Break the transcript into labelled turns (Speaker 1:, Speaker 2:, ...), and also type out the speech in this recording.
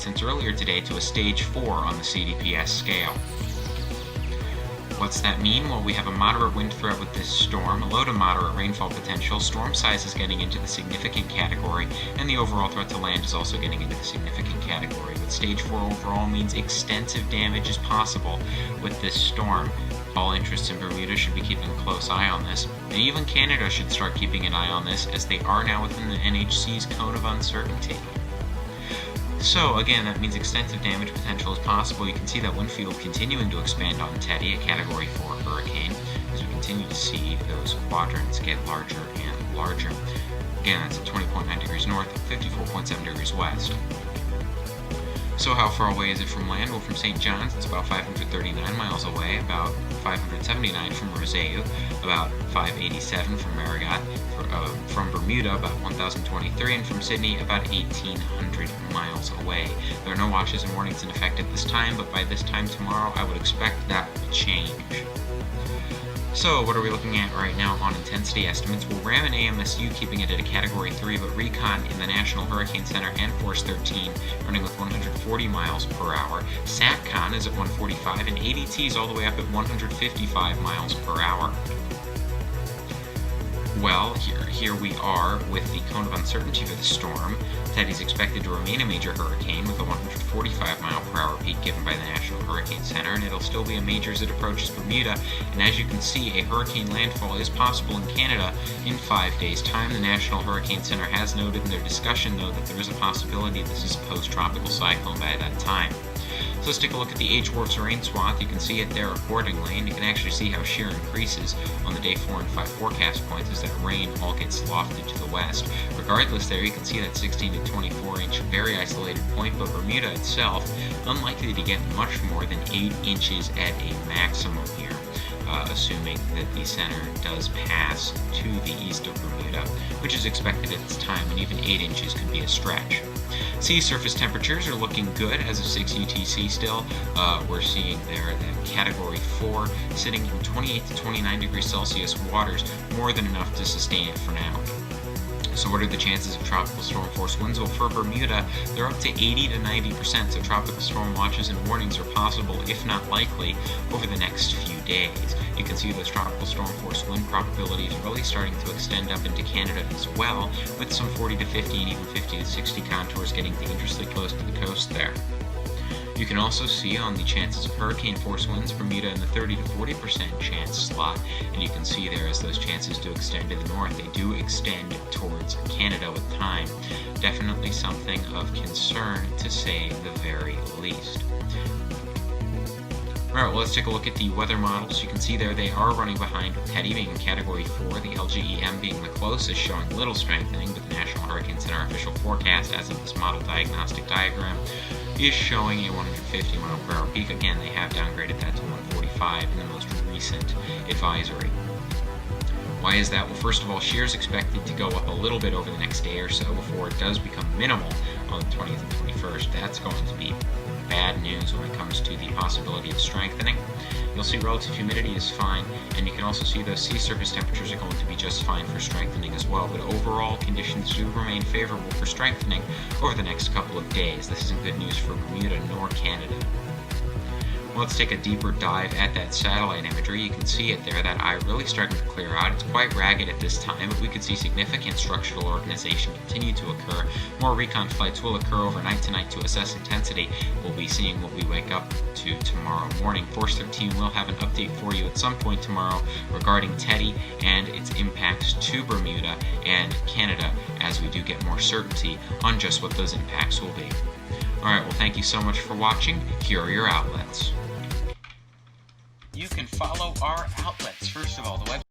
Speaker 1: since earlier today to a stage 4 on the CDPS scale. What's that mean? Well, we have a moderate wind threat with this storm, a low to moderate rainfall potential, storm size is getting into the significant category, and the overall threat to land is also getting into the significant category. But stage 4 overall means extensive damage is possible with this storm. All interests in Bermuda should be keeping a close eye on this, and even Canada should start keeping an eye on this, as they are now within the NHC's cone of uncertainty. So again, that means extensive damage potential is possible. You can see that wind field continuing to expand on Teddy, a Category 4 hurricane, as we continue to see those quadrants get larger and larger. Again, that's at 20.9 degrees north, 54.7 degrees west. So how far away is it from land? Well, from St. John's, it's about 539 miles away, about 579 from Roseu, about 587 from Marigot, from Bermuda, about 1,023, and from Sydney, about 1,800 miles away. There are no watches and warnings in effect at this time, but by this time tomorrow, I would expect that to change. So what are we looking at right now on intensity estimates? Well, RAM and AMSU keeping it at a Category 3, but Recon in the National Hurricane Center and Force 13 running with 140 miles per hour. SATCON is at 145, and ADT is all the way up at 155 miles per hour. Well, here we are with the cone of uncertainty for the storm. Teddy's expected to remain a major hurricane with a 145 mile per hour peak given by the National Hurricane Center, and it'll still be a major as it approaches Bermuda. And as you can see, a hurricane landfall is possible in Canada in 5 days' time. The National Hurricane Center has noted in their discussion, though, that there is a possibility this is a post-tropical cyclone by that time. So let's take a look at the H-Wharf's rain swath. You can see it there accordingly, and you can actually see how shear increases on the day 4 and 5 forecast points as that rain all gets lofted to the west. Regardless, there you can see that 16 to 24 inch very isolated point, but Bermuda itself unlikely to get much more than 8 inches at a maximum here, assuming that the center does pass to the east of Bermuda, which is expected at this time, and even 8 inches could be a stretch. Sea surface temperatures are looking good as of 6 UTC still. We're seeing there that Category 4 sitting in 28 to 29 degrees Celsius waters, more than enough to sustain it for now. So what are the chances of tropical storm force winds? Well, for Bermuda, they're up to 80 to 90%, so tropical storm watches and warnings are possible, if not likely, over the next few days. You can see those tropical storm force wind probabilities really starting to extend up into Canada as well, with some 40 to 50 and even 50 to 60 contours getting dangerously close to the coast there. You can also see on the chances of hurricane force winds, Bermuda in the 30 to 40% chance slot, and you can see there as those chances do extend to the north, they do extend towards Canada with time. Definitely something of concern, to say the very least. Alright, well, let's take a look at the weather models. You can see there they are running behind, with Teddy being in Category 4, the LGEM being the closest, showing little strengthening, but the National Hurricane Center official forecast, as of this model diagnostic diagram, is showing a 150 mile per hour peak. Again, they have downgraded that to 145 in the most recent advisory. Why is that? Well, first of all, shear is expected to go up a little bit over the next day or so before it does become minimal on the 20th and 21st. That's going to be bad news when it comes to the possibility of strengthening. You'll see relative humidity is fine, and you can also see those sea surface temperatures are going to be just fine for strengthening as well, but overall conditions do remain favorable for strengthening over the next couple of days. This isn't good news for Bermuda nor Canada. Well, let's take a deeper dive at that satellite imagery. You can see it there, that eye really starting to clear out. It's quite ragged at this time, but we could see significant structural organization continue to occur. More recon flights will occur overnight tonight to assess intensity. We'll be seeing what we wake up to tomorrow morning. Force 13 will have an update for you at some point tomorrow regarding Teddy and its impacts to Bermuda and Canada, as we do get more certainty on just what those impacts will be. Alright, well, thank you so much for watching. Here are your outlets. You can follow our outlets. First of all, the website